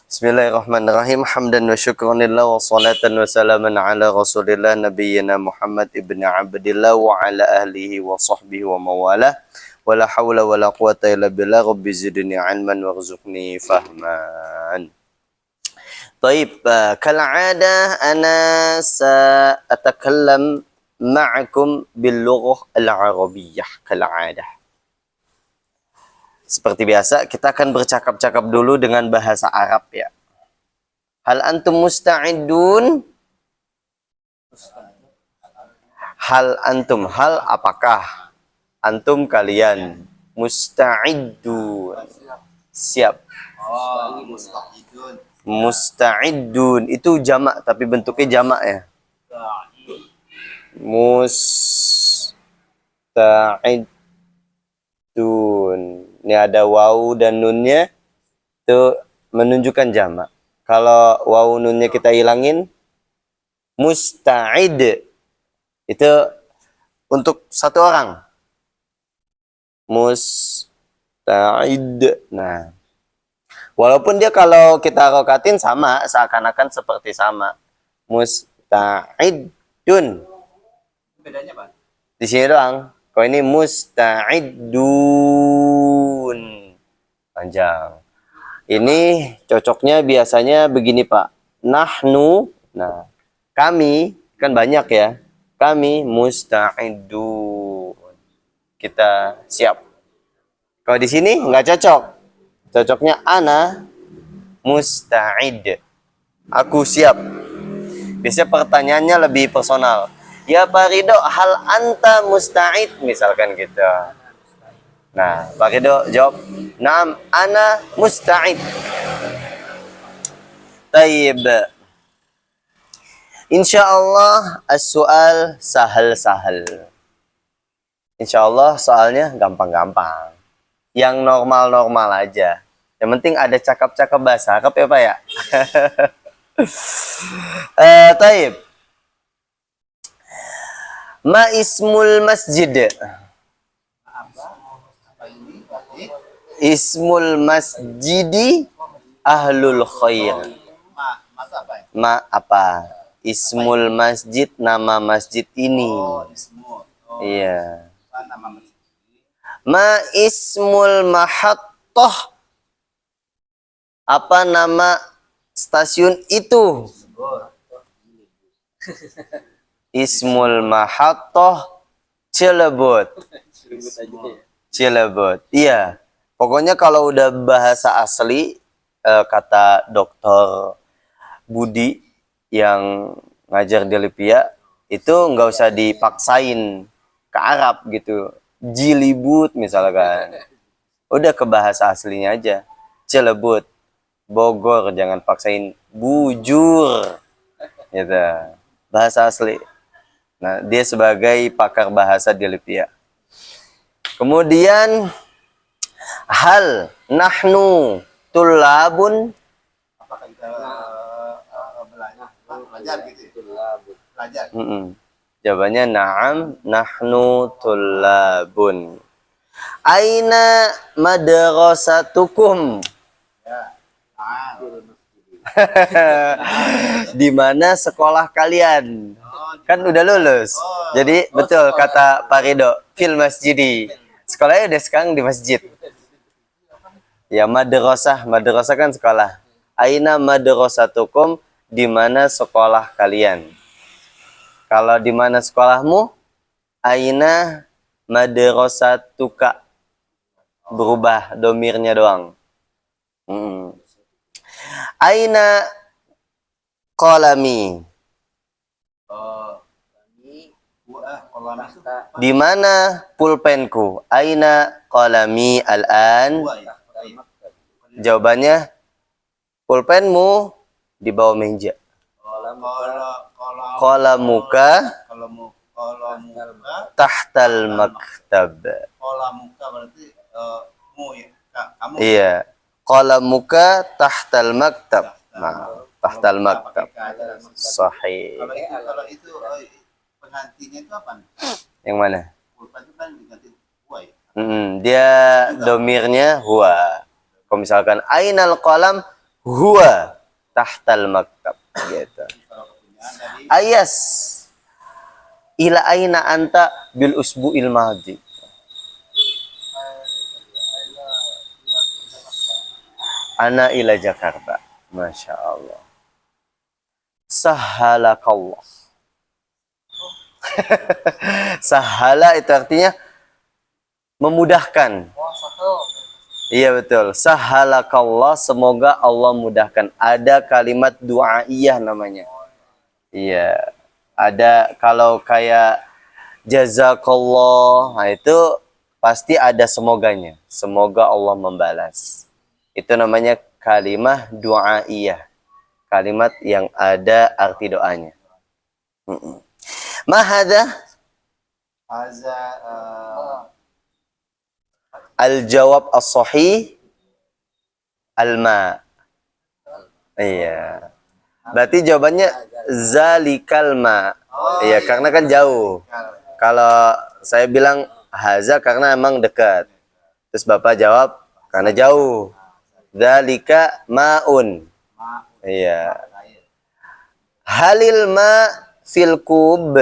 Bismillahirrahmanirrahim. Hamdan wa syukran lillah wa salatan wa salaman ala Rasulillah nabiyyina Muhammad ibn Abdillah wa ala ahlihi wa sahbihi wa mawalah. Wala hawla wala quwata illa billah. Rabbi zidni ilman warzuqni fahman. Taib, kal'adah ana sa'atakallam ma'akum bil lughah al-arabiyyah kal'adah. Seperti biasa, kita akan bercakap-cakap dulu dengan bahasa Arab ya. Hal antum musta'idun? Hal antum, hal apakah? Antum kalian. Musta'idun. Siap. Musta'idun. Itu jamak, tapi bentuknya jamak ya. Musta'idun. Ini ada waw dan nunnya, itu menunjukkan jamak. Kalau waw nunnya kita hilangin, musta'id itu untuk satu orang. Musta'id. Nah, walaupun dia kalau kita rokatin sama, seakan-akan seperti sama. Musta'idun. Bedanya Pak? Di sini doang. Kalau ini musta'idun. Panjang. Ini cocoknya biasanya begini Pak. Nahnu. Nah, kami kan banyak ya. Kami musta'idun. Kita siap. Kalau di sini nggak cocok. Cocoknya ana musta'id. Aku siap. Biasanya pertanyaannya lebih personal. Ya Pak Ridho, hal anta musta'id? Misalkan gitu. Nah, Pak Ridho jawab, naam, ana musta'id. Taib. Insyaallah as-su'al sahal-sahal. Insyaallah soalnya gampang-gampang. Yang normal-normal aja. Yang penting ada cakap-cakap bahasa Arab ya Pak ya. Taib. Ma ismul masjid? Ismul masjidi ahlul khair. Ma apa? Ismul masjid, nama masjid ini. Iya. Ma ismul mahattah? Apa nama stasiun itu? Ismul mahattah Cilebut. Cilebut. Iya. Pokoknya kalau udah bahasa asli, kata Dokter Budi yang ngajar di Lipia, itu nggak usah dipaksain ke Arab gitu. Jilibut misalkan. Udah ke bahasa aslinya aja. Cilebut. Bogor, jangan paksain bujur. Gitu. Bahasa asli. Nah, dia sebagai pakar bahasa di Lipia. Kemudian hal nahnu tulabun? Apakah kita belajar gitu ya? Belajar. Jawabannya na'am, nahnu tulabun. Aina madrasatukum? Ya. Di mana sekolah kalian? Kan udah lulus. Jadi betul kata Pak Ridho, fil masjidi. Sekolahnya udah sekarang di masjid. Ya madrasah, madrasah kan sekolah. Aina madrasatukum? Di mana sekolah kalian? Kalau di mana sekolahmu? Aina madrasatuka? Berubah domirnya doang. Aina qalami? Di mana pulpenku? Aina qalami al-an? Jawabannya pulpenmu di bawah meja. Qalamuka tahtal maktab. Qalamuka berarti mu ya, kamu. Iya. Qalamuka tahtal maktab. Nah, tahtal maktab. Sahih. Kalau itu penggantinya itu apa? Yang mana? Pulpen itu kan diganti huwa ya. Dia domirnya huwa. Kalau misalkan ainal qalam huwa tahtal maktab gitu. Kalau kepunyaan tadi Ayas ila aina anta bil usbu'il madi. Ana ila Jakarta. Masya Allah. Sahalakallah. Sahala itu artinya memudahkan. Iya betul. Sahalakallah, semoga Allah mudahkan. Ada kalimat du'aiyah namanya. Iya. Ada kalau kayak jazakallah, nah itu pasti ada semoganya. Semoga Allah membalas. Itu namanya kalimat du'aiyah. Kalimat yang ada arti doanya. Mahada haza al-jawab as-sahih al-ma. Iya. Berarti jawabannya zalikal ma. Iya, karena kan jauh. Kalau saya bilang haza karena emang dekat. Terus Bapak jawab karena jauh. Zalika maun. Iya. Halil ma fil kub.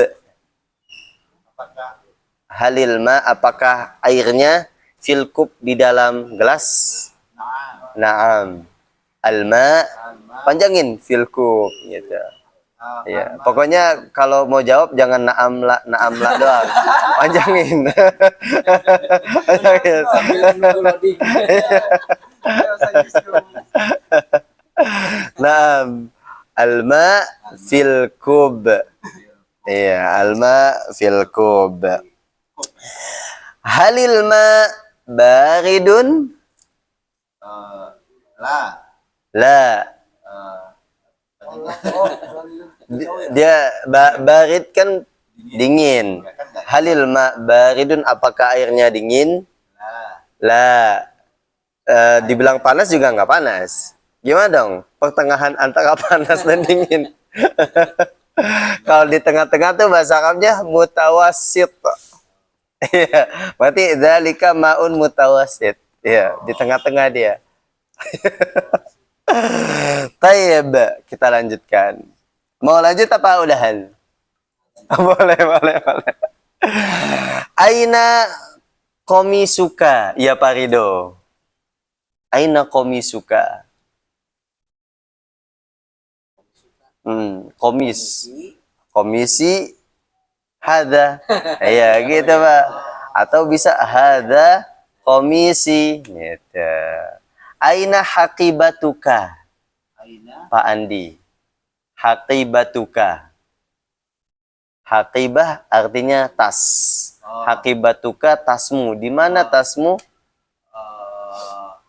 apakah Halil ma, apakah airnya fil kub di dalam gelas? na'am Naam. Alma alma panjangin fil kub gitu. Ya, pokoknya kalau mau jawab jangan naam la doang. Panjangin. Panjangin. Naam. Alma fil kub. Iya, alma fil kub. Halil ma baridun? la La. Dia barid kan dingin. Halil ma baridun, apakah airnya dingin? La. Dibilang panas juga nggak panas. Gimana dong? Pertengahan antara panas dan dingin. Kalau di tengah-tengah tuh bahasa Arabnya mutawasit. Iya, berarti dzalika maun mutawasit. Iya, di tengah-tengah dia. Tayyib, kita lanjutkan. Mau lanjut apa udahan? Boleh, boleh, boleh. Aina komisuka, ya Pak Rido. Aina komisuka. Komis. Komisi hada. Iya, gitu, Pak. Atau bisa hada komisi gitu. Aina haqibatuka? aina Pak Andi. Haqibatuka. Haqibah artinya tas. Haqibatuka tasmu. Di mana tasmu?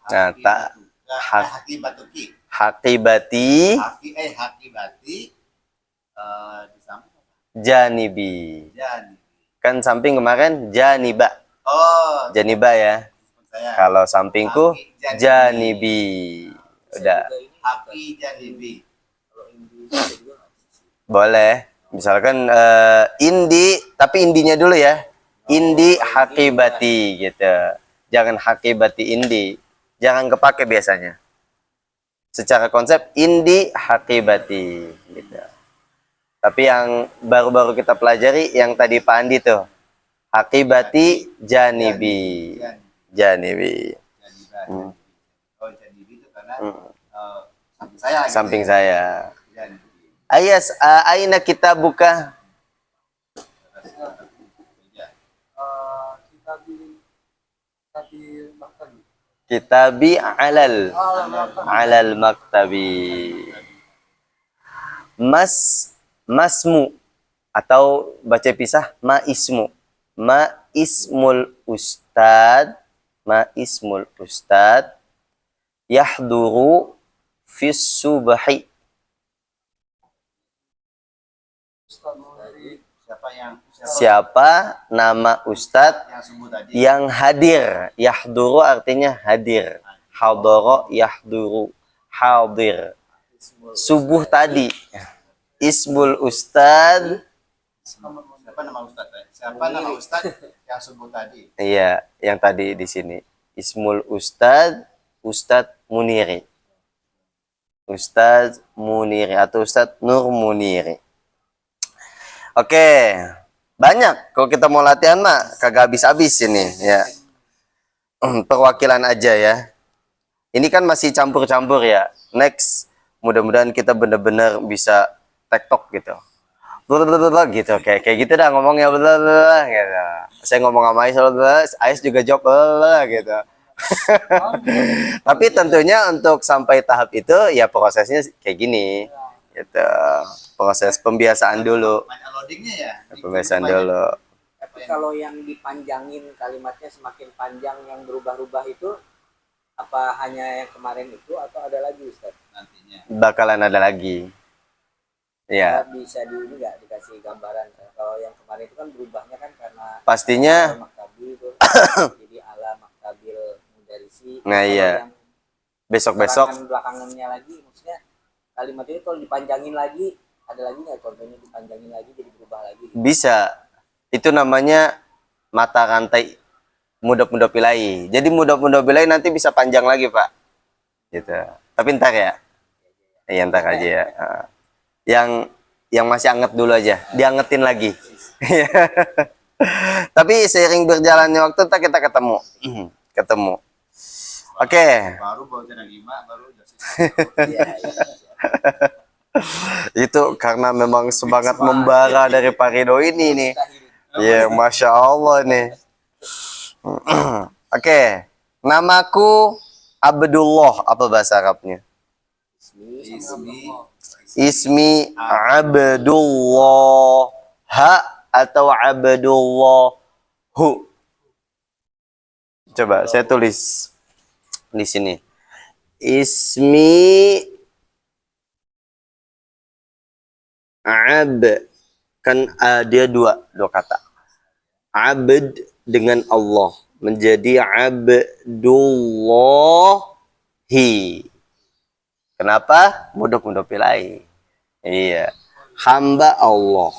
Nah, tak hakibatuki haqibati hakibati di samping janibi. Jan. Kan samping kemarin janiba. Oh, Janiba ya. saya Kalau sampingku janibi. Udah. haki janibi. Boleh. Misalkan indi, tapi indinya dulu ya. Indi hakibati gitu. Jangan hakibati indi. Jangan kepake biasanya. Secara konsep indi hakibati gitu. Tapi yang baru-baru kita pelajari yang tadi Pak Andi tuh. Hakibati janibi. Janibi. Oh, janibi itu karena samping saya. Gitu Samping ya. saya. Janibi. Ayas, aina kita buka. Kitabi alal maktabi. Masmu atau baca pisah ma ismu. Ma ismul ustad yahduru fis subhi. Siapa nama ustad yang sebut tadi? yang hadir? Yahduru artinya hadir. Hadara yahduru. Hadir. Subuh tadi. Ismul ustad. Siapa nama ustad? Siapa nama ustad yang sebut tadi? Iya, yang tadi di sini. Ismul ustad, Ustad Muniri. Ustadz Muniri atau Ustadz Nur Muniri. Oke, banyak. Kalau kita mau latihan mah kagak habis-habis ini ya. Perwakilan aja ya. Ini kan masih campur-campur ya. Next, mudah-mudahan kita benar-benar bisa tektok gitu. Blablabla gitu, kayak gitu dah ngomongnya blablabla gitu. Saya ngomong sama Ais, Ais juga jawab blablabla gitu. Tapi tentunya untuk sampai tahap itu ya prosesnya kayak gini gitu. Proses pembiasaan dulu. Banyak loadingnya ya. Pembiasaan dulu. Tapi kalau yang dipanjangin kalimatnya semakin panjang yang berubah-ubah itu apa hanya yang kemarin itu atau ada lagi Ustaz? Nantinya. Bakalan ada lagi. Ya, Bisa di ini nggak dikasih gambaran kan? Kalau yang kemarin itu kan berubahnya kan karena pastinya. maktabi itu jadi ala maktabil mudarisi. Nah, Kalau iya. yang Besok-besok belakangannya lagi maksudnya kalimat itu kalau dipanjangin lagi ada lagi nggak contohnya dipanjangin lagi jadi berubah lagi? bisa. Itu namanya mata rantai mudhof-mudhof ilaih. Jadi mudhof-mudhof ilaih nanti bisa panjang lagi, Pak. Gitu. Tapi ntar ya. Iya, ntar aja ya. Yang masih anget dulu aja, diangetin lagi. Tapi seiring berjalannya waktu ntar kita ketemu. Ketemu. Oke. Baru baca lima baru Iya, iya. Itu karena memang semangat membara dari Pak Ridho ini nih. Ya, Masya Allah nih. Oke. Namaku Abdullah. Apa bahasa Arabnya? Ismi Abdullah. Ha atau Abdullah hu. Coba saya tulis di sini. Ismi kan dia dua kata. Abd dengan Allah menjadi Abdullahi. Kenapa? Mudhof ilaih. Iya. Hamba Allah.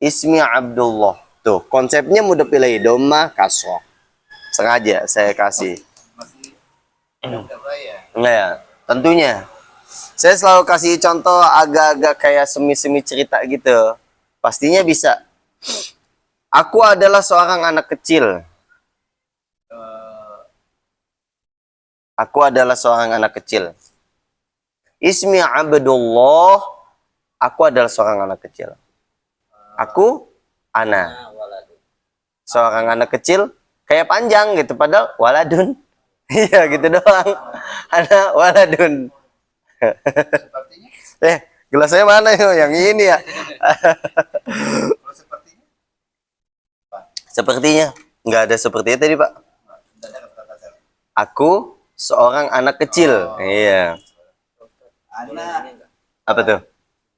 Ismi Abdullah. Tuh, konsepnya mudhof ilaih, dhammah kasrah. Sengaja saya kasih. masih ya. Nah, ya, tentunya. Saya selalu kasih contoh agak-agak kayak semi-semi cerita gitu. Pastinya bisa. Aku adalah seorang anak kecil. Aku adalah seorang anak kecil. Ismi Abdullah. Aku adalah seorang anak kecil. Aku ana. Nah, waladun. Seorang anak kecil kayak panjang gitu padahal waladun. Iya gitu doang. Ana waladun. Sepertinya Gelasnya mana yo? Yang ini ya. kalau sepertinya Sepertinya nggak ada sepertinya tadi, Pak. tidak ada kata-kata. Aku seorang anak kecil. Iya. Anak Apa tuh?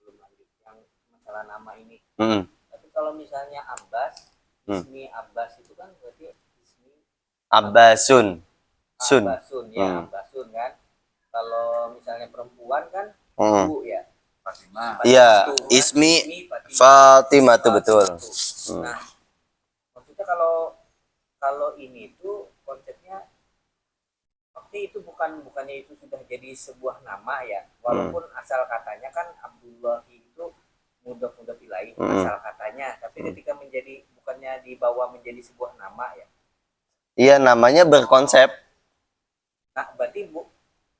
Belum lanjut yang masalah nama ini. Mm. Tapi kalau misalnya Abbas, Hmm. ismi Abbas itu kan berarti ismi Abbasun. Sun. Abbasun ya, Hmm. Abbasun kan. Kalau misalnya perempuan kan Hmm. ibu ya. Fatimah. Iya, Fatimah, ismi Fatimah. Fatimah tuh betul. Nah, maksudnya kalau ini tuh konsepnya pasti itu bukannya itu sudah jadi sebuah nama ya. Walaupun asal katanya kan Abdullah itu mudhof ilaih asal katanya, tapi ketika menjadi bukannya dibawa menjadi sebuah nama ya. Iya, namanya berkonsep. Nah, berarti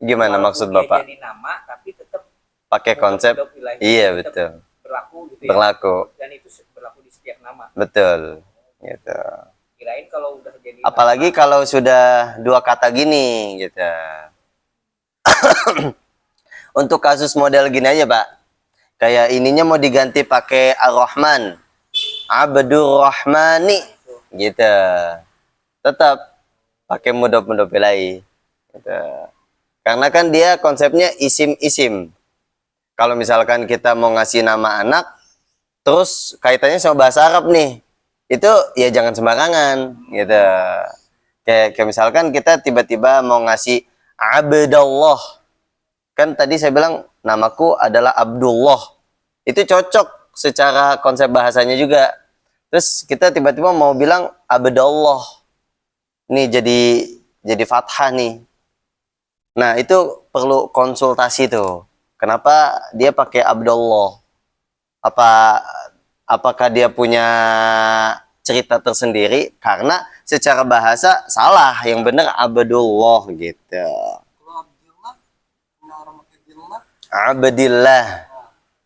Gimana walaupun maksud dia Bapak? jadi nama tapi tetap Pakai konsep. mudhof ilaih Iya, tetap betul. berlaku gitu ya. Berlaku. Dan itu berlaku di setiap nama. Betul. Gitu. Kirain kalau udah jadi Apalagi nama, kalau sudah dua kata gini gitu. Untuk kasus model gini aja, Pak. Kayak ininya mau diganti pakai Ar-Rahman. Abdur Rahmani gitu. Tetap pakai mudhof ilaih. Gitu. Karena kan dia konsepnya isim-isim. Kalau misalkan kita mau ngasih nama anak terus kaitannya sama bahasa Arab nih. Itu ya jangan sembarangan gitu. Kayak misalkan kita tiba-tiba mau ngasih Abdullah. Kan tadi saya bilang namaku adalah Abdullah. Itu cocok secara konsep bahasanya juga. Terus kita tiba-tiba mau bilang Abdullah. Nih jadi fathah nih. Nah, itu perlu konsultasi tuh. Kenapa dia pakai Abdullah? Apakah dia punya cerita tersendiri? Karena secara bahasa salah, yang benar Abdullah gitu. Abdillah.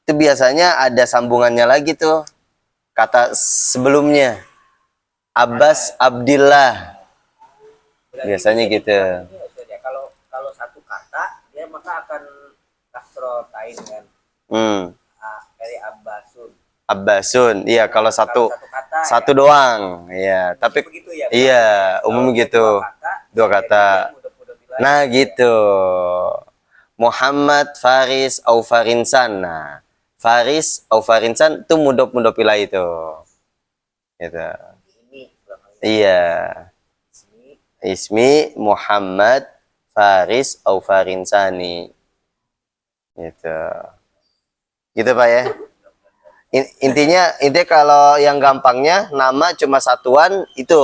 Itu biasanya ada sambungannya lagi tuh. Kata sebelumnya. Abbas Abdillah. Berarti Biasanya bisa gitu. dibilang ini ya, Ustaz, ya. Kalau satu kata dia maka akan kasrotain kan. Dari Abbasun. Abbasun. Iya, kalau satu Kata satu ya, doang. Iya, tapi begitu ya. iya, Kalau umum dia gitu. Dua jadi kata. dia mudah-mudahan bilang Nah, ya. gitu. Muhammad Faris au Farinsan. Nah, Faris au Farinsan itu mudop ilah itu. Gitu. Ini belakangnya. Iya. Ismi. Ismi Muhammad Faris au Farinsani. Gitu. Gitu Pak ya. Intinya kalau yang gampangnya nama cuma satuan itu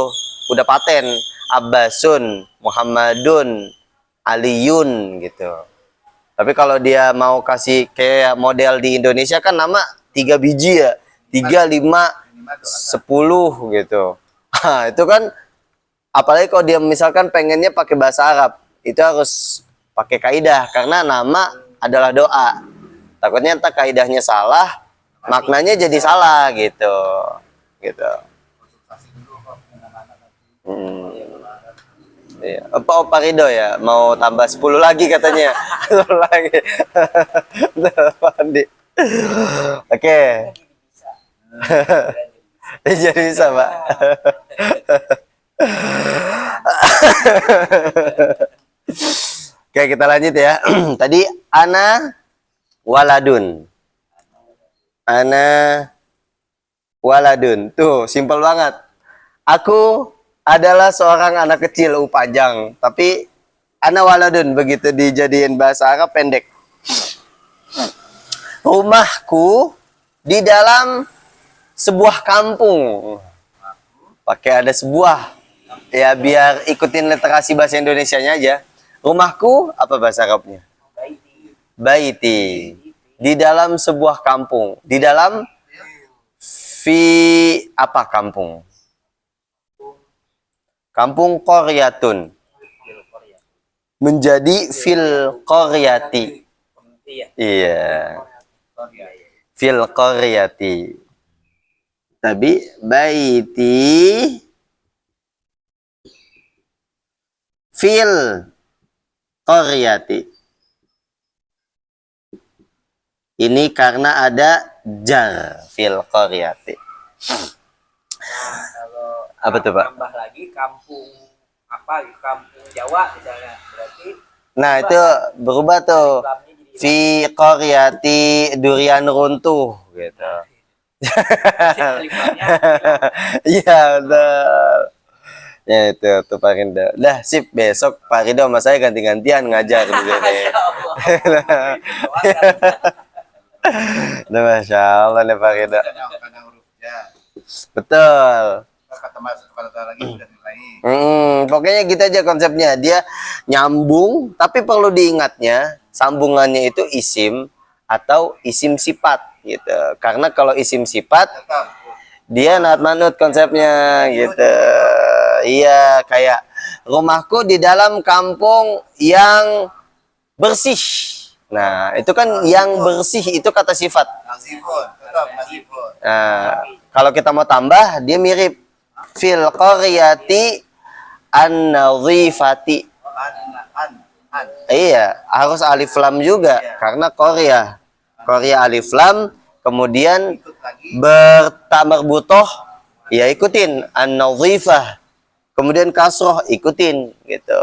udah paten. Abbasun, Muhammadun, Aliyun gitu. Tapi kalau dia mau kasih kayak model di Indonesia kan nama 3 biji ya. 3, 5, 10 gitu. Nah, itu kan apalagi kalau dia misalkan pengennya pakai bahasa Arab, itu harus pakai kaidah karena nama adalah doa. Takutnya entah kaidahnya salah, maknanya jadi salah gitu. Gitu. Konsultasi dulu kok dengan anak nanti. Iya. Opa Rido ya mau tambah 10 lagi katanya. 10 lagi. Pandi. Oke. Jadi bisa, Pak. Oke, kita lanjut ya. Tadi ana waladun. Ana waladun. Tuh, simpel banget. Aku adalah seorang anak kecil panjang, tapi ana waladun begitu dijadiin bahasa Arab pendek. Rumahku di dalam sebuah kampung. Pakai ada sebuah. Ya biar ikutin literasi bahasa Indonesianya aja. Rumahku apa bahasa Arabnya? Baiti. Di dalam sebuah kampung. Di dalam fi apa kampung? Kampung Qaryatun. Menjadi fil qaryati. Iya. Fil qaryati. Tapi baiti fil qaryati. Ini karena ada jar fil qaryati. Nah, kalau Apa tuh, Pak? tambah lagi kampung apa gitu, kampung Jawa misalnya, berarti Nah, itu berubah tuh. Islamnya jadi Fi qaryati durian runtuh gitu. Islamnya Iya, betul. Ya itu tuh Pak Rido. Dah sip, besok Pak Rido sama saya ganti-gantian ngajar di sini. Udah, Masya Allah nih Pak Rido. Karena huruf ja. Betul. Kata masuk kata lagi udah nilai. Pokoknya gitu aja konsepnya. Dia nyambung, tapi perlu diingatnya sambungannya itu isim atau isim sifat gitu. Karena kalau isim sifat Tetap. dia manut konsepnya gitu. Iya, kayak rumahku di dalam kampung yang bersih. Nah, itu kan yang bersih itu kata sifat. Nazifun, tetap nazifun. Nah, kalau kita mau tambah, dia mirip fil qaryati an-nadhifati. An. Iya, harus alif lam juga karena Korea. Korea alif lam, kemudian Ikut lagi. bertamarbutoh, ya ikutin an-nadhifah. Kemudian kasroh ikutin gitu.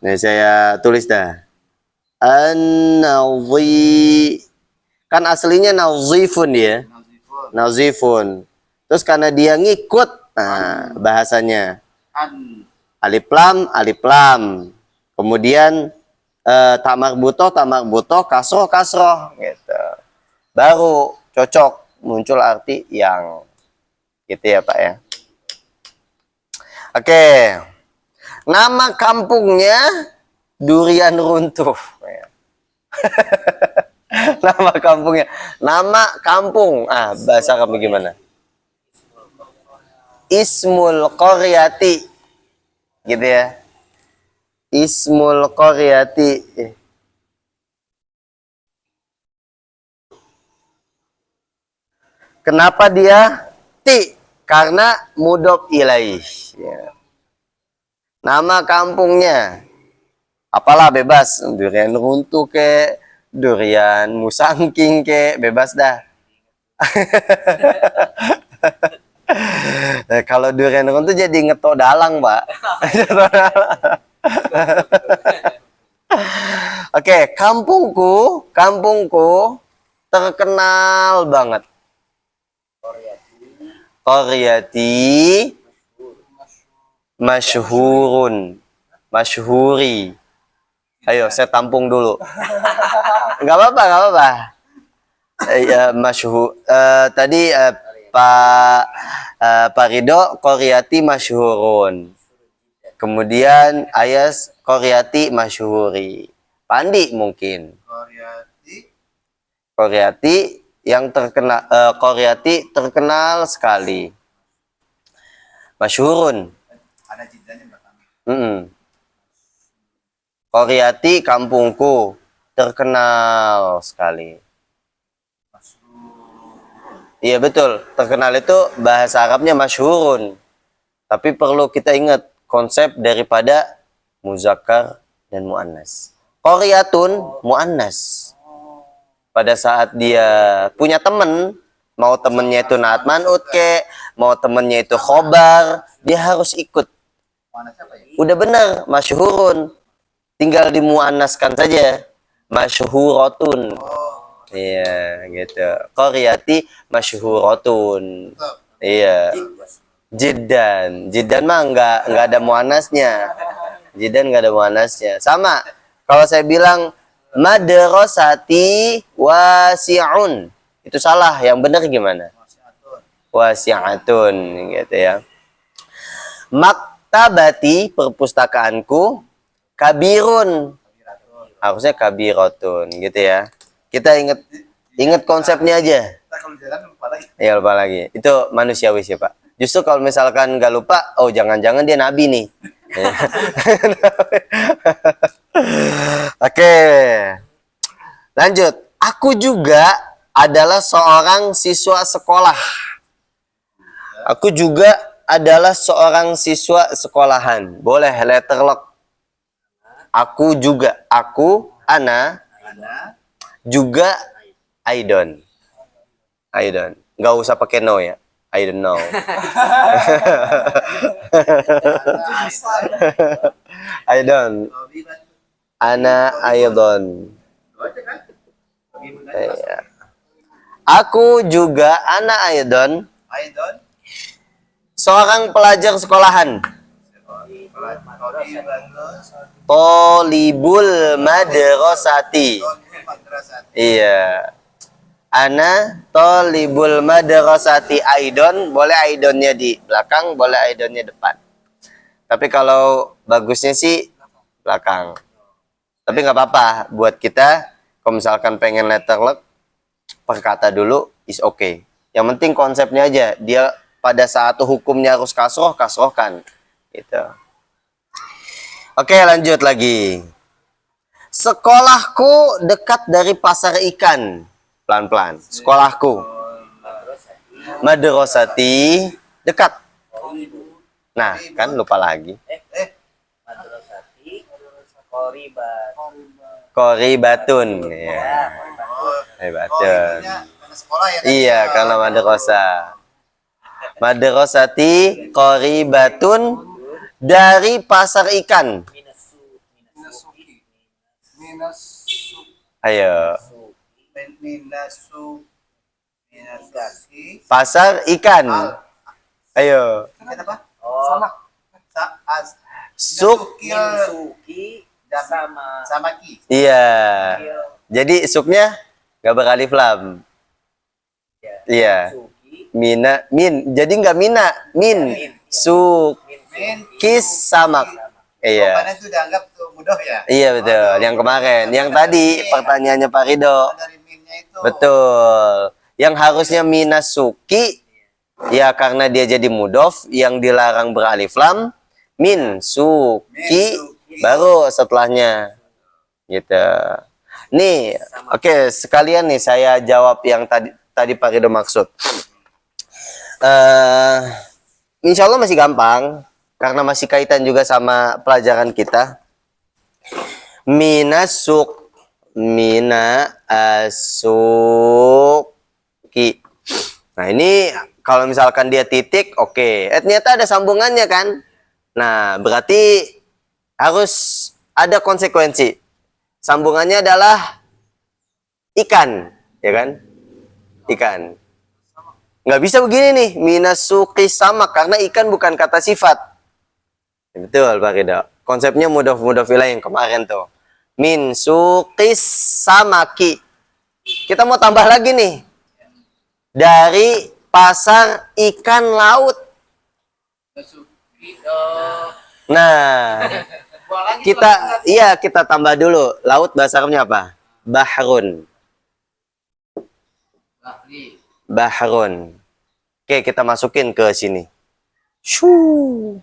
Nah, saya tulis dah. An-nadhi kan aslinya nazifun ya. Nazifun. Nazifun. Terus karena dia ngikut, nah bahasanya An. alif lam. Kemudian tamak butoh, kasroh gitu. Baru cocok muncul arti yang gitu ya Pak ya. Oke. Nama kampungnya durian runtuh. Nama kampungnya. Nama kampung. Ah, bahasa kamu gimana? Ismul Qaryati. Gitu ya. Ismul Qaryati. Kenapa dia ti? Karena mudhof ilaih. Ya. Nama kampungnya. Apalah bebas. Durian runtuh ke, durian musangking ke, bebas dah. Nah, kalau durian runtuh jadi ngetok dalang, Pak. Oke, kampungku terkenal banget. Qaryati masyhurun. Masyhuri. Ayo, saya tampung dulu. Enggak apa-apa, enggak apa-apa. Masyhur. Tadi Pak Ridho Qaryati masyhurun. Kemudian Ayas Qaryati masyhuri. Pandi mungkin. Qaryati yang terkenal, Qaryati terkenal sekali. Masyhurun. Ada jedanya belakang. Qaryati kampungku terkenal sekali. Iya betul, terkenal itu bahasa Arabnya masyhurun. Tapi perlu kita ingat konsep daripada muzakkar dan muannas. Qaryatun muannas. Pada saat dia punya teman, mau temennya itu naat man'ut ke, mau temennya itu khobar, dia harus ikut. Mana siapa ya? Udah benar, masyhurun. Tinggal dimuannaskan saja. Masyhuratun. Iya, gitu. Qaryati masyhuratun. Iya. Jiddan. Jiddan mah enggak ada muannasnya. Jiddan enggak ada muannasnya. Sama. Kalau saya bilang madrasati wasi'un, itu salah. Yang benar gimana? Wasi'atun, gitu ya. Maktabati, perpustakaanku, kabirun. Harusnya kabiratun, gitu ya. Kita ingat konsepnya aja. Kalau jalan lupa lagi. Ya lupa lagi. Itu manusiawi sih, Pak. Justru kalau misalkan nggak lupa, oh jangan-jangan dia nabi nih. Oke. Lanjut. Aku juga adalah seorang siswa sekolah. Aku juga adalah seorang siswa sekolahan. Boleh letterlock. Aku juga. Aku, ana, juga, I don't. Nggak usah pakai no ya. I don't know. I don't. Ana aidon. Iya. Aku juga ana aidon. Seorang pelajar sekolahan. Tolibul madrasati. Iya. Ana tolibul madrasati aidon. Boleh aidonnya di belakang, boleh aidonnya depan. Tapi kalau bagusnya sih belakang. Tapi nggak apa-apa buat kita. Kalau misalkan pengen letterlock, per kata dulu is okay. Yang penting konsepnya aja. Dia pada saat hukumnya harus kasroh, kasrohkan. Gitu. Oke, lanjut lagi. Sekolahku dekat dari pasar ikan. Pelan-pelan. Sekolahku. Madrasati dekat. Nah, kan lupa lagi. Madrasati qoribat. Qoribatun. Ya. Qoribatun. Sekolah ya. Iya, karena madrasah. Madrasati qoribatun dari pasar ikan. Ayo. Pasar ikan. Ayo. Suk. Suki sama ki. Iya. Jadi suknya nggak beralif lam. Iya. Min. Jadi nggak mina. Min. Suk. Kis samak. Iya. Kemarin itu dianggap tuh mudah ya. Iya betul. Yang kemarin, yang tadi pertanyaannya Pak Ridho. Dari minnya itu. Betul. Yang harusnya minasuki ya karena dia jadi mudof yang dilarang beralif lam min suki baru setelahnya gitu. Nih, oke sekalian nih saya jawab yang tadi Pak Ridho maksud. Insya Allah masih gampang karena masih kaitan juga sama pelajaran kita. Mina asuki. Nah ini kalau misalkan dia titik, oke. Ternyata ada sambungannya kan? Nah berarti harus ada konsekuensi. Sambungannya adalah ikan, ya kan? Ikan. Nggak bisa begini nih, minasuki sama karena ikan bukan kata sifat. Betul Pak Ridho. Konsepnya mudhof ilaih yang kemarin tuh. Min suqis samaki. Kita mau tambah lagi nih. Dari pasar ikan laut. Nah, kita tambah dulu. Laut bahasa Arabnya apa? Bahrun. Bahrun. Oke, kita masukin ke sini. Shoo.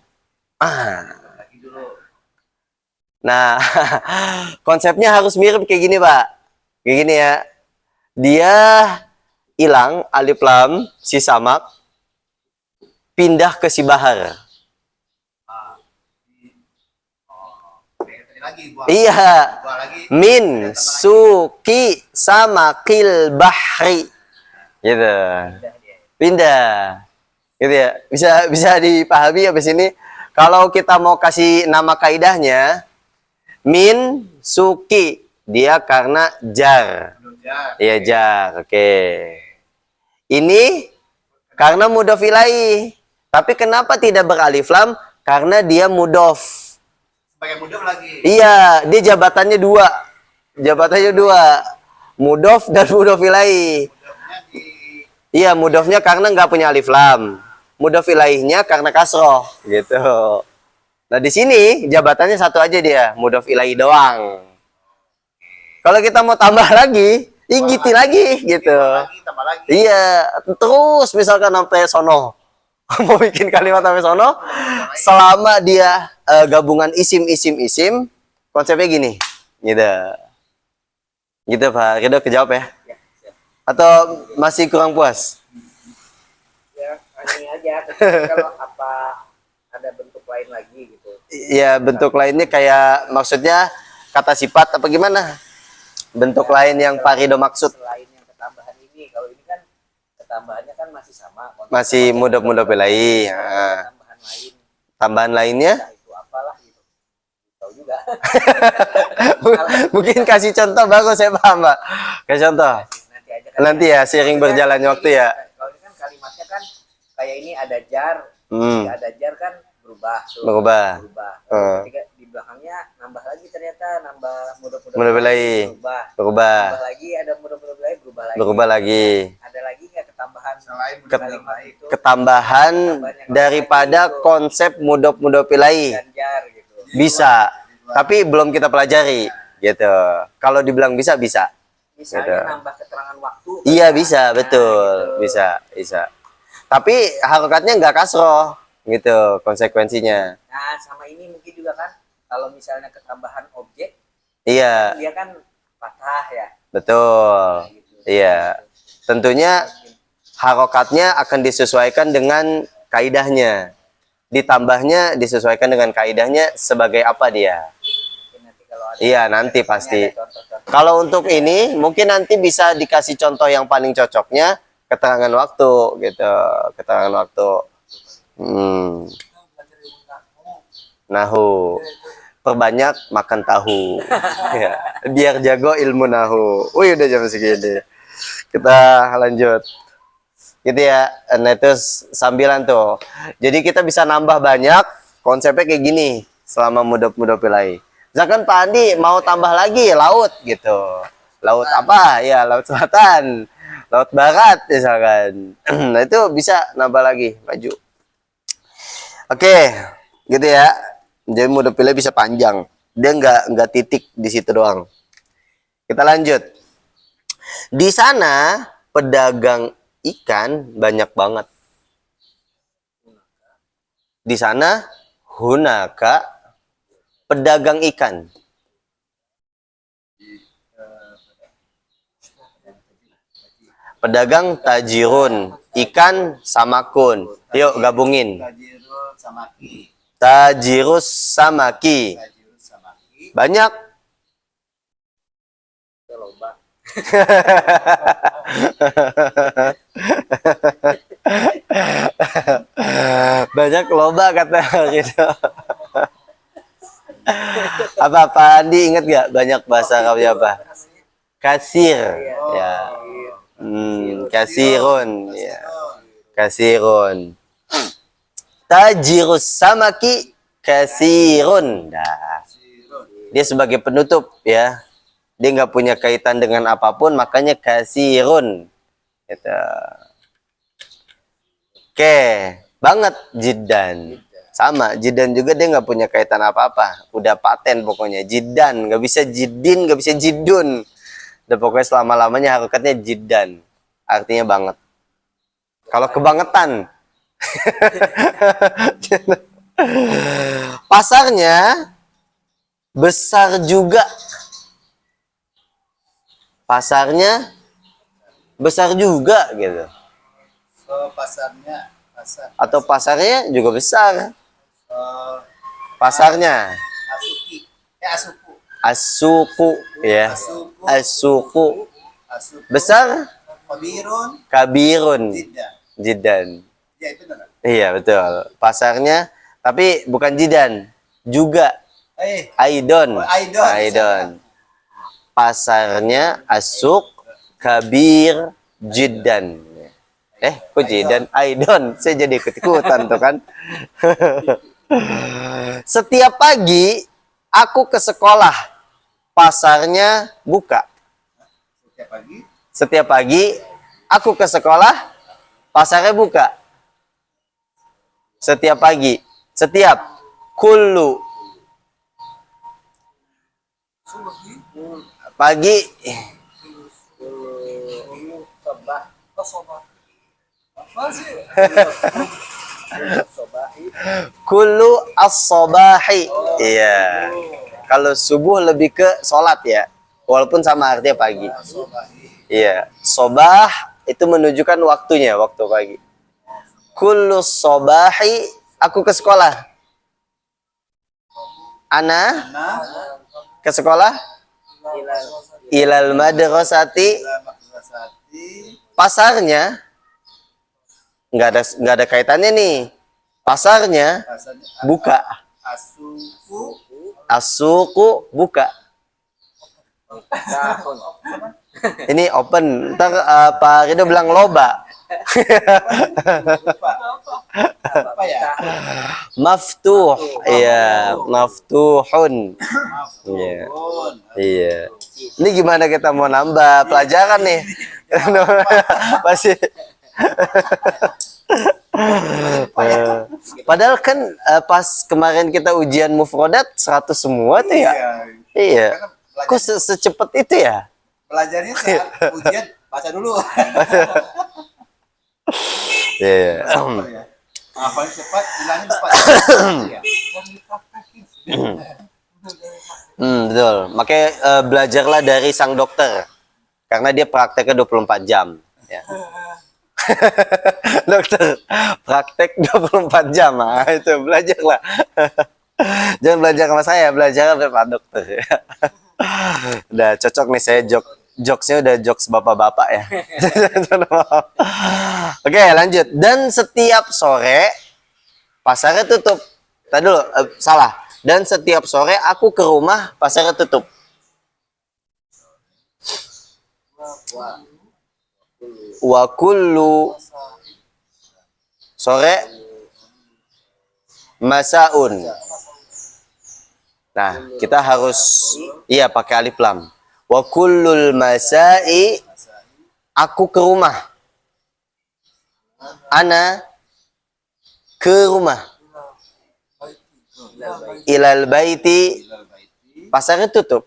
Nah, konsepnya harus mirip kayak gini, Pak. Kayak gini ya. Dia hilang alif lam si samak pindah ke si bahar. Iya. Min suki samakil bahri. Gitu. Pindah. Gitu ya. Bisa dipahami habis ini. Kalau kita mau kasih nama kaidahnya, min suki, dia karena jar. Iya jar, oke. Ini karena mudhof ilaih. Tapi kenapa tidak beralif lam? Karena dia mudhof. Sebagai mudhof lagi. Iya, dia jabatannya dua. Jabatannya dua. Mudhof dan mudhof ilaih. Iya, mudhofnya karena nggak punya alif lam. Mudhof ilaihnya karena kasroh gitu. Nah di sini jabatannya satu aja dia, mudhof ilaih doang. Kalau kita mau tambah lagi, gitu lagi gitu. Tambah lagi. Iya, terus misalkan sampai sono. Mau bikin kalimat sampai sono, selama dia gabungan isim, konsepnya gini. Gitu. Gitu Pak Ridho, kejawab ya? Atau masih kurang puas? Ini aja, kalau apa ada bentuk lain lagi gitu. Iya, bentuk lainnya kayak maksudnya kata sifat apa gimana? Bentuk lain yang Pak Ridho maksud. Selain yang ketambahan ini, kalau ini kan ketambahannya kan masih sama. Masih mudhof ilaih. Tambahan lain. Tambahan lainnya? Nah, itu apalah gitu. Tahu juga. Mungkin kasih contoh baru saya paham, Pak. Kasih contoh. Nanti aja kan. Nanti ya, seiring berjalannya waktu ya. Kalau ini kan kalimatnya kan kayak ini ada jar, ada jar kan berubah. Berubah. Ketika di belakangnya nambah lagi ternyata nambah mudhof ilaih. Berubah. Nambah lagi ada mudhof ilaih berubah lagi. Berubah lagi. Ada lagi nggak ketambahan Selain kalimat itu? Ketambahan daripada konsep mudhof ilaih. Dan jar gitu. Bisa, tapi belum kita pelajari gitu. Kalau dibilang bisa. Misalnya Gitu. nambah keterangan waktu. Iya bisa, betul, gitu. bisa. Tapi harokatnya nggak kasroh, gitu konsekuensinya. Nah, sama ini mungkin juga kan, kalau misalnya ketambahan objek, Iya, dia kan patah ya. betul. Gitu. Iya, tentunya harokatnya akan disesuaikan dengan kaidahnya. Ditambahnya disesuaikan dengan kaidahnya sebagai apa dia? Mungkin nanti kalau ada, Iya, nanti pasti. ada contoh-contoh. Kalau untuk ini mungkin nanti bisa dikasih contoh yang paling cocoknya keterangan waktu gitu, keterangan waktu. Nahu. Perbanyak makan tahu. Ya, biar jago ilmu nahu. Wih, udah jam segini. Kita lanjut. Gitu ya. Nah, itu sambilan tuh. Jadi kita bisa nambah banyak konsepnya kayak gini selama mudhof ilaih. Misalkan Pak Andi mau tambah lagi laut gitu. Laut apa? Ya, laut selatan, laut barat misalkan. Nah, itu bisa nambah lagi, maju. Oke, gitu ya. Jadi mudofilnya bisa panjang. Dia nggak titik di situ doang. Kita lanjut. Di sana pedagang ikan banyak banget. Di sana hunaka pedagang ikan. Pedagang tajirun, ikan samakun. Yuk gabungin. Tajirul samaki. Tajirus samaki. Tajirul samaki. Banyak. Loba. Banyak loba kata gitu. Apa Andi ingat gak banyak bahasa Arabnya apa? Kasir. Ya. Kasirun. Ya. Kasirun. Tajirus samaki kasirun. Nah, dia sebagai penutup ya. Dia nggak punya kaitan dengan apapun, makanya kasirun. Gitu. Oke, banget jidan. Sama, jidan juga dia nggak punya kaitan apa-apa. Udah paten pokoknya. Jidan, nggak bisa jidin, nggak bisa jidun. Udah pokoknya selama-lamanya harokatnya jidan. Artinya banget. Kalau kebangetan. Pasarnya besar juga. Pasarnya besar juga gitu. So, pasarnya pasar. Atau pasarnya juga besar. Pasarnya Asuki. Asuku. asuku ya. Asuku. Asuku Asuku. besar. Kabirun. Kabirun Jidan. jidan. Ya itu benar. Iya betul. Pasarnya tapi bukan jidan juga aidon. Oh, Aidon. Aidon. Pasarnya asuk kabir jidan. Kok jidan? Aidon. Saya jadi ikut-ikutan tuh kan. Setiap pagi aku ke sekolah. Pasarnya buka. Setiap pagi. Setiap pagi aku ke sekolah. Pasarnya buka. Setiap pagi. Setiap. Kullu. Pagi. Sobah. Sobah. Apa sih? Sobahi. Kullu as-sobahi. Iya. Kalau subuh lebih ke sholat ya. Walaupun sama artinya pagi. Iya. Sobah itu menunjukkan waktunya, waktu pagi. Kullu sobahi aku ke sekolah. Ana ke sekolah. Ilal madrasati. Pasarnya nggak ada kaitannya nih. Pasarnya buka. Asuku buka. Tahun. Ini open. Ntar Pak Rido bilang loba. Apa ya? Maftuh. Iya, maftuhun. Iya. Iya. Ini gimana kita mau nambah pelajaran nih? Masih. Padahal kan pas kemarin kita ujian mufrodat 100 semua tuh ya. Iya. Kok secepat itu ya? Belajarnya saat ujian baca dulu. Iya. Paling cepat, bilangnya cepat. Iya. Betul. Makanya belajarlah dari sang dokter. Karena dia prakteknya 24 jam. Ya. Dokter, praktek 24 jam. Nah, itu belajarlah. Jangan belajar sama saya, belajar sama Pak Dokter. Udah cocok nih saya jokesnya udah jokes bapak-bapak ya. Oke, lanjut. Dan setiap sore pasarnya tutup. Tadi dulu salah. Dan setiap sore aku ke rumah pasarnya tutup. Wa kullu sore masaun. Nah, kita harus pakai alif lam. Wa kullul masai aku ke rumah. Ana ke rumah. ilal baiti, ilal baiti pasarnya tutup.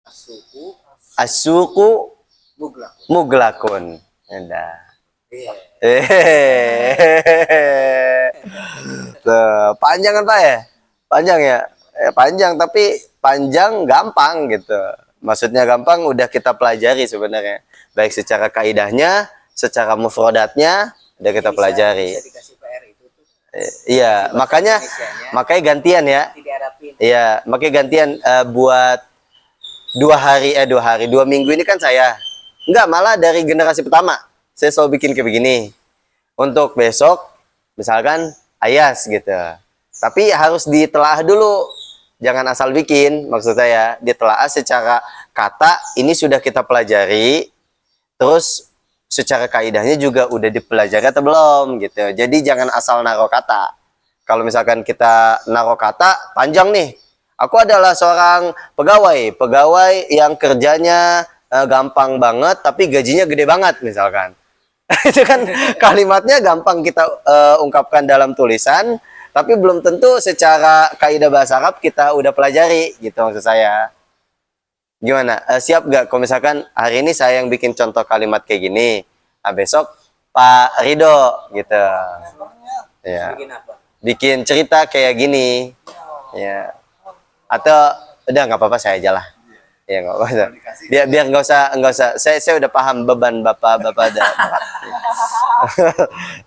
Asuku As-suqu muglak. muglakun. Ada. Iya. Tuh, panjang kan Pak ya? Panjang ya? Panjang tapi panjang gampang gitu. Maksudnya gampang udah kita pelajari sebenarnya. Baik secara kaidahnya, secara mufradatnya udah kita pelajari. Bisa dikasih PR itu tuh. Iya, makanya Indonesianya gantian ya. nanti diharapin. Iya, makanya gantian buat 2 minggu ini kan saya. Enggak, malah dari generasi pertama. Saya selalu bikin kayak begini. Untuk besok, misalkan Ayas gitu. Tapi harus ditelaah dulu. Jangan asal bikin, maksud saya. Ditelaah secara kata, ini sudah kita pelajari. Terus secara kaidahnya juga udah dipelajari atau belum gitu. Jadi jangan asal naruh kata. Kalau misalkan kita naruh kata, panjang nih. Aku adalah seorang pegawai yang kerjanya gampang banget, tapi gajinya gede banget misalkan. Itu kan kalimatnya gampang kita ungkapkan dalam tulisan, tapi belum tentu secara kaidah bahasa Arab kita udah pelajari, gitu maksud saya. Gimana? Siap gak kalau misalkan hari ini saya yang bikin contoh kalimat kayak gini, nah besok Pak Rido gitu. Ya. Bikin apa? Bikin cerita kayak gini. Ya. Atau udah nggak apa-apa saya aja lah. Ya nggak apa-apa. Biar nggak usah. Saya udah paham beban bapak-bapak ada.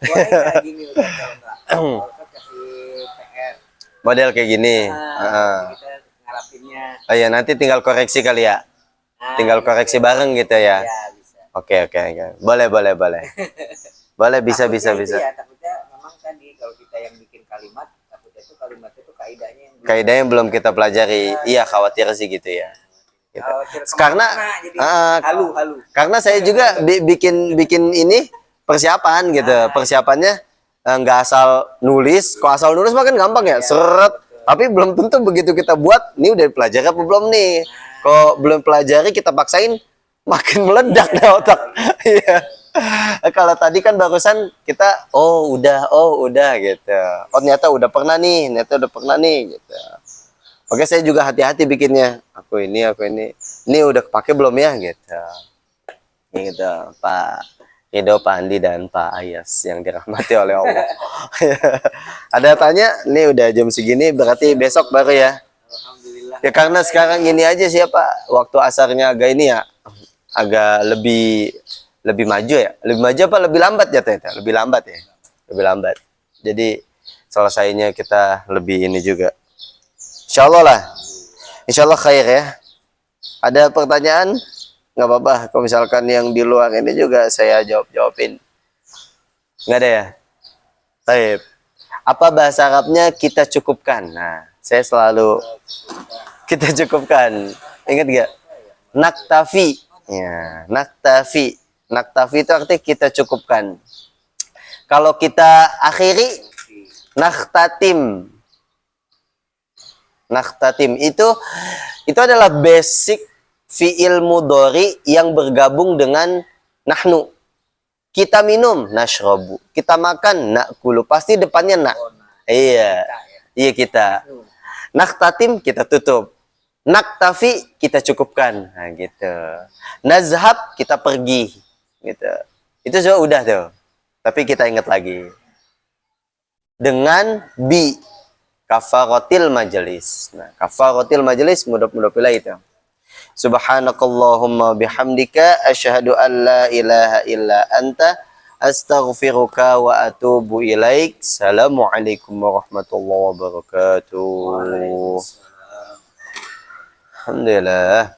Boleh kayak gini udah kalau enggak. Kalau kasih PR. Model kayak gini. Nah, kita ngarapinnya. Oh ya nanti tinggal koreksi kali ya. Nah, Tinggal koreksi bareng gitu ya. Ya, bisa. Oke. Boleh. Boleh bisa. Takutnya itu ya, takutnya memang tadi kalau kita yang bikin kalimat, takutnya itu kalimatnya itu kaidahnya yang Kaidahnya belum kita pelajari. Iya khawatir sih gitu ya. Gitu. Karena halu. Karena saya juga bikin ini persiapan gitu. Persiapannya nggak asal nulis. Kok asal nulis mah kan gampang ya, seret. Tapi belum tentu begitu kita buat, ini udah pelajari apa belum nih? Kok belum pelajari kita paksain, makin meledak deh otak. Iya. Kalau tadi kan barusan kita udah gitu. Oh ternyata udah pernah nih gitu. Oke saya juga hati-hati bikinnya. Aku ini. Ini udah kepake belum ya gitu. Gitu Pak Rido, Pak Andi dan Pak Ayas yang dirahmati oleh Allah. Ada tanya? Nih udah jam segini berarti besok baru ya. Alhamdulillah. Ya karena sekarang ini aja sih ya Pak. Waktu asarnya agak ini ya. Agak lebih maju ya. Lebih maju apa lebih lambat ya Teh? Lebih lambat ya. Lebih lambat. Jadi selesainya kita lebih ini juga. Insyaallah lah. Insyaallah khair ya. Ada pertanyaan? Nggak apa-apa. Kalau misalkan yang di luar ini juga saya jawabin. Nggak ada ya? Baik. Apa bahasa Arabnya kita cukupkan? Nah, saya selalu kita cukupkan. Ingat gak? Naktafi. Ya, naktafi. Naktafi itu artinya kita cukupkan. Kalau kita akhiri, nakhtatim. Nakhtatim itu adalah basic fi'il mudhari yang bergabung dengan nahnu. Kita minum, nashrabu. Kita makan, nakulu. Pasti depannya nak. Iya. Iya kita. Nakhtatim kita tutup. Naktafi kita cukupkan. Nah gitu. Nazhab kita pergi. Gitu. Itu sudah tuh. Tapi kita ingat lagi. Dengan bi kafaratil majelis. Nah, kafaratil majelis mudah-mudahan itu. Subhanakallahumma bihamdika asyhadu an la ilaha illa anta astaghfiruka wa atubu ilaik. Assalamualaikum warahmatullahi wabarakatuh. Alhamdulillah.